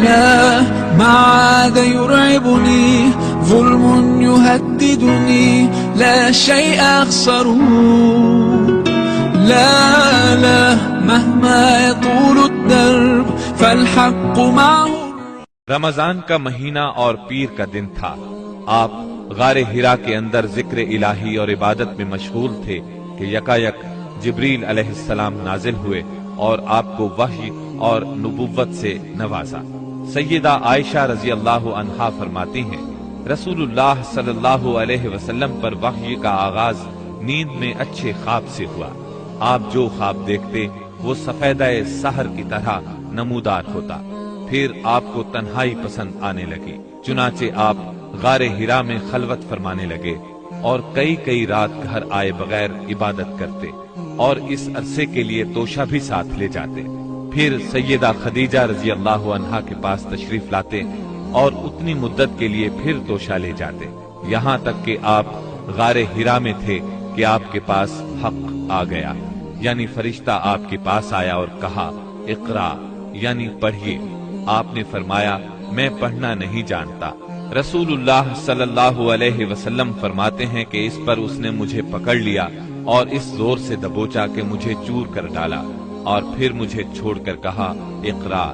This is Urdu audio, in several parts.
لا ما عاد يرعبني ظلم يهددني لا شيء أخسره لا لا مهما يطول الدرب فالحق معه. رمضان کا مہینہ اور پیر کا دن تھا. آپ غار ہرا کے اندر ذکر الہی اور عبادت میں مشغول تھے کہ یکایک جبریل علیہ السلام نازل ہوئے اور آپ کو وحی اور نبوت سے نوازا. سیدہ عائشہ رضی اللہ عنہا فرماتی ہیں رسول اللہ صلی اللہ علیہ وسلم پر وحی کا آغاز نیند میں اچھے خواب سے ہوا. آپ جو خواب دیکھتے وہ سفیدہ سحر کی طرح نمودار ہوتا. پھر آپ کو تنہائی پسند آنے لگی، چنانچہ آپ غار ہرا میں خلوت فرمانے لگے اور کئی رات گھر آئے بغیر عبادت کرتے اور اس عرصے کے لیے توشہ بھی ساتھ لے جاتے. پھر سیدہ خدیجہ رضی اللہ عنہا کے پاس تشریف لاتے اور اتنی مدت کے لیے پھر توشہ لے جاتے، یہاں تک کہ آپ غار ہرا میں تھے کہ آپ کے پاس حق آ گیا، یعنی فرشتہ آپ کے پاس آیا اور کہا اقرا یعنی پڑھیے. آپ نے فرمایا میں پڑھنا نہیں جانتا. رسول اللہ صلی اللہ علیہ وسلم فرماتے ہیں کہ اس پر اس نے مجھے پکڑ لیا اور اس زور سے دبوچا کہ مجھے چور کر ڈالا اور پھر مجھے چھوڑ کر کہا اقرا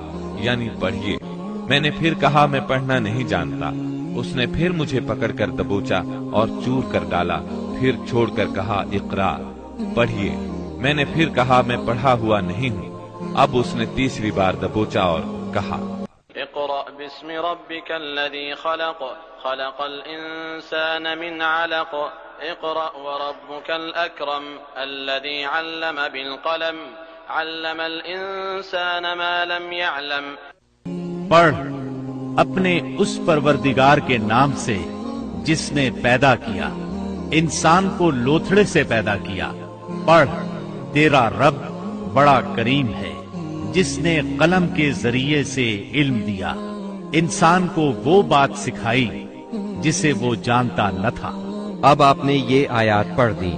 یعنی پڑھیے. میں نے پھر کہا میں پڑھنا نہیں جانتا. اس نے پھر مجھے پکڑ کر دبوچا اور چور کر ڈالا، پھر چھوڑ کر کہا اقرا پڑھیے. میں نے پھر کہا میں پڑھا ہوا نہیں ہوں. اب اس نے تیسری بار دبوچا اور کہا اقرأ باسم ربك الذي خلق خلق الإنسان من علق اقرأ وربك الأكرم الذي علم بالقلم علم الإنسان ما لم يعلم. پڑھ اپنے اس پروردگار کے نام سے جس نے پیدا کیا، انسان کو لوتھڑے سے پیدا کیا. پڑھ تیرا رب بڑا کریم ہے جس نے قلم کے ذریعے سے علم دیا، انسان کو وہ بات سکھائی جسے وہ جانتا نہ تھا. اب آپ نے یہ آیات پڑھ دی،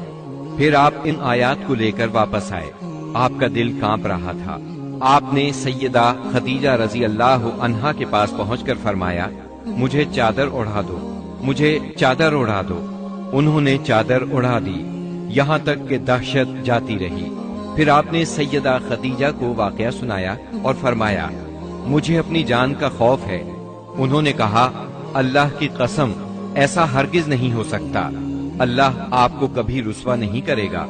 پھر آپ ان آیات کو لے کر واپس آئے. آپ کا دل کانپ رہا تھا. آپ نے سیدہ خدیجہ رضی اللہ عنہا کے پاس پہنچ کر فرمایا مجھے چادر اڑا دو، مجھے چادر اڑا دو. انہوں نے چادر اڑا دی یہاں تک کہ دہشت جاتی رہی. پھر آپ نے سیدہ خدیجہ کو واقعہ سنایا اور فرمایا مجھے اپنی جان کا خوف ہے. انہوں نے کہا اللہ کی قسم ایسا ہرگز نہیں ہو سکتا، اللہ آپ کو کبھی رسوا نہیں کرے گا.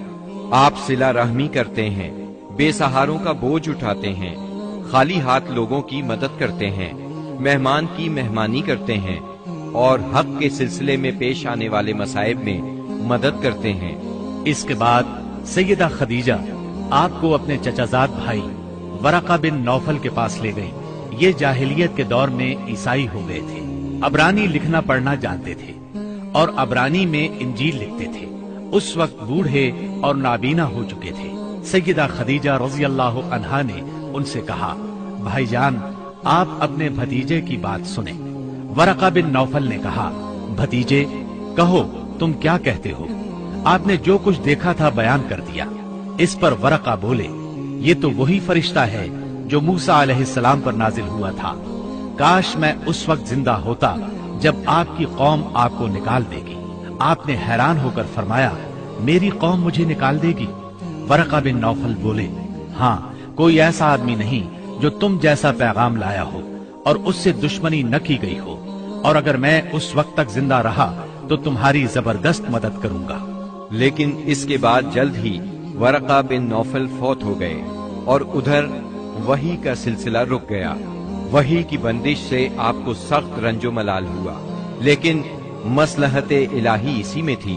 آپ صلہ رحمی کرتے ہیں، بے سہاروں کا بوجھ اٹھاتے ہیں، خالی ہاتھ لوگوں کی مدد کرتے ہیں، مہمان کی مہمانی کرتے ہیں اور حق کے سلسلے میں پیش آنے والے مصائب میں مدد کرتے ہیں. اس کے بعد سیدہ خدیجہ آپ کو اپنے چچا زاد بھائی ورقہ بن نوفل کے پاس لے گئی. یہ جاہلیت کے دور میں عیسائی ہو گئے تھے، عبرانی لکھنا پڑھنا جانتے تھے اور عبرانی میں انجیل لکھتے تھے. اس وقت بوڑھے اور نابینا ہو چکے تھے. سیدہ خدیجہ رضی اللہ عنہا نے ان سے کہا بھائی جان آپ اپنے بھتیجے کی بات سنیں. ورقہ بن نوفل نے کہا بھتیجے کہو تم کیا کہتے ہو. آپ نے جو کچھ دیکھا تھا بیان کر دیا. اس پر ورقہ بولے یہ تو وہی فرشتہ ہے جو موسیٰ علیہ السلام پر نازل ہوا تھا. کاش میں اس وقت زندہ ہوتا جب آپ کی قوم آپ کو نکال دے گی. آپ نے حیران ہو کر فرمایا میری قوم مجھے نکال دے گی؟ ورقہ بن نوفل بولے ہاں کوئی ایسا آدمی نہیں جو تم جیسا پیغام لایا ہو اور اس سے دشمنی نہ کی گئی ہو، اور اگر میں اس وقت تک زندہ رہا تو تمہاری زبردست مدد کروں گا. لیکن اس کے بعد جلد ہی ورقہ بن نوفل فوت ہو گئے اور ادھر وحی کا سلسلہ رک گیا. وحی کی بندش سے آپ کو سخت رنج و ملال ہوا، لیکن مصلحت الہی اسی میں تھی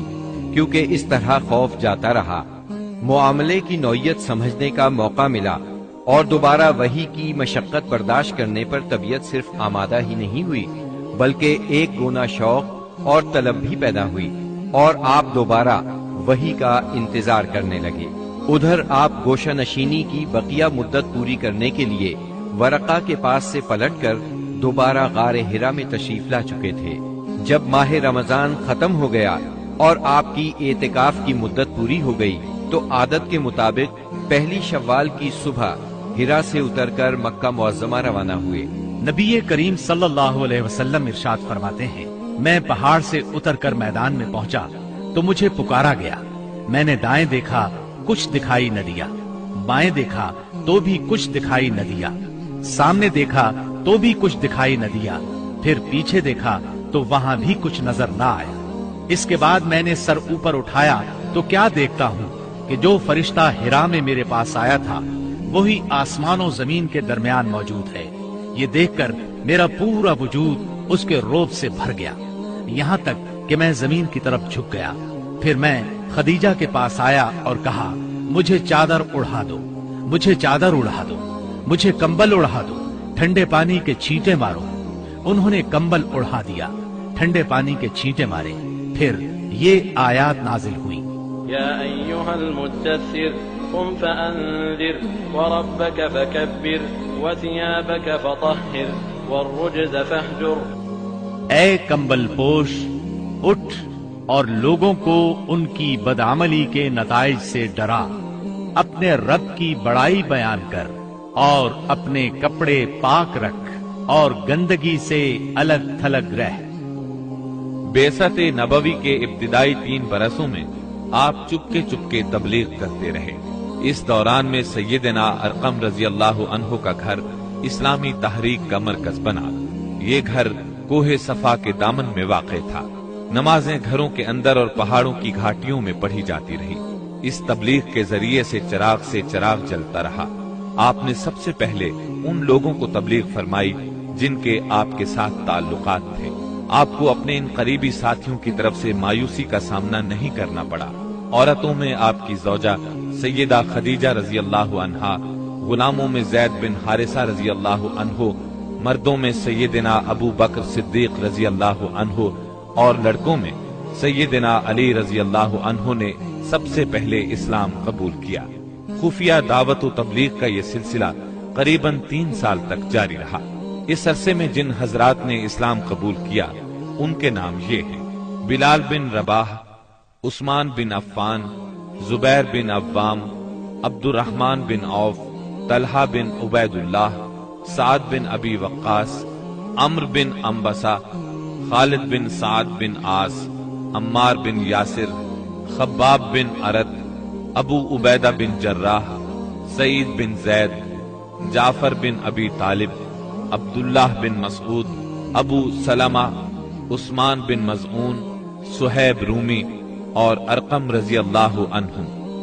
کیونکہ اس طرح خوف جاتا رہا. معاملے کی نوعیت سمجھنے کا موقع ملا اور دوبارہ وحی کی مشقت برداشت کرنے پر طبیعت صرف آمادہ ہی نہیں ہوئی بلکہ ایک گونا شوق اور طلب بھی پیدا ہوئی اور آپ دوبارہ وحی کا انتظار کرنے لگے. ادھر آپ گوشہ نشینی کی بقیہ مدت پوری کرنے کے لیے ورقہ کے پاس سے پلٹ کر دوبارہ غار ہرا میں تشریف لا چکے تھے. جب ماہ رمضان ختم ہو گیا اور آپ کی اعتکاف کی مدت پوری ہو گئی تو عادت کے مطابق پہلی شوال کی صبح ہرا سے اتر کر مکہ معظمہ روانہ ہوئے. نبی کریم صلی اللہ علیہ وسلم ارشاد فرماتے ہیں، میں پہاڑ سے اتر کر میدان میں پہنچا تو مجھے پکارا گیا، میں نے دائیں دیکھا کچھ دکھائی نہ دیا، بائیں دیکھا تو بھی کچھ دکھائی نہ دیا، سامنے دیکھا تو بھی کچھ دکھائی نہ دیا، پھر پیچھے دیکھا تو وہاں بھی کچھ نظر نہ آیا۔ اس کے بعد میں نے سر اوپر اٹھایا تو کیا دیکھتا ہوں کہ جو فرشتہ ہرا میں میرے پاس آیا تھا وہی آسمان و زمین کے درمیان موجود ہے۔ یہ دیکھ کر میرا پورا وجود اس کے روب سے بھر گیا، یہاں تک کہ میں زمین کی طرف جھک گیا۔ پھر میں خدیجہ کے پاس آیا اور کہا، مجھے چادر اڑا دو، مجھے چادر اڑا دو، مجھے کمبل اڑا دو، ٹھنڈے پانی کے چھینٹے مارو۔ انہوں نے کمبل اڑا دیا، ٹھنڈے پانی کے چھینٹے مارے، پھر یہ آیات نازل ہوئی۔ یا ایھا المدثر قم فانذر وربک فکبر وثیابک فطہر والرجز فاہجر۔ اے کمبل پوش، اٹھ اور لوگوں کو ان کی بدعملی کے نتائج سے ڈرا، اپنے رب کی بڑائی بیان کر اور اپنے کپڑے پاک رکھ اور گندگی سے الگ تھلگ رہ۔ بعثت نبوی کے ابتدائی 3 برسوں میں آپ چپکے چپکے تبلیغ کرتے رہے۔ اس دوران میں سیدنا ارقم رضی اللہ عنہ کا گھر اسلامی تحریک کا مرکز بنا۔ یہ گھر کوہ صفا کے دامن میں واقع تھا۔ نمازیں گھروں کے اندر اور پہاڑوں کی گھاٹیوں میں پڑھی جاتی رہی۔ اس تبلیغ کے ذریعے سے چراغ جلتا رہا۔ آپ نے سب سے پہلے ان لوگوں کو تبلیغ فرمائی جن کے آپ کے ساتھ تعلقات تھے۔ آپ کو اپنے ان قریبی ساتھیوں کی طرف سے مایوسی کا سامنا نہیں کرنا پڑا۔ عورتوں میں آپ کی زوجہ سیدہ خدیجہ رضی اللہ عنہا، غلاموں میں زید بن حارثہ رضی اللہ عنہ، مردوں میں سیدنا ابو بکر صدیق رضی اللہ عنہ اور لڑکوں میں سیدنا علی رضی اللہ عنہ نے سب سے پہلے اسلام قبول کیا۔ خفیہ دعوت و تبلیغ کا یہ سلسلہ قریباً 3 سال تک جاری رہا۔ اس عرصے میں جن حضرات نے اسلام قبول کیا ان کے نام یہ ہیں: بلال بن رباح، عثمان بن عفان، زبیر بن عوام، عبد الرحمن بن عوف، طلحہ بن عبید اللہ، سعد بن ابی وقاص، عمرو بن انبسہ، خالد بن سعد بن عاص، عمار بن یاسر، خباب بن ارد، ابو عبیدہ بن جراح، سعید بن زید، جعفر بن ابی طالب، عبداللہ بن مسعود، ابو سلمہ، عثمان بن مظعون، صہیب رومی اور ارقم رضی اللہ عنہ۔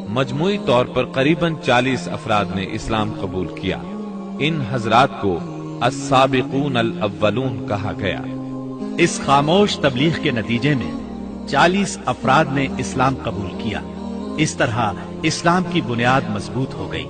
مجموعی طور پر قریباً 40 افراد نے اسلام قبول کیا۔ ان حضرات کو السابقون الاولون کہا گیا۔ اس خاموش تبلیغ کے نتیجے میں 40 افراد نے اسلام قبول کیا۔ اس طرح اسلام کی بنیاد مضبوط ہو گئی۔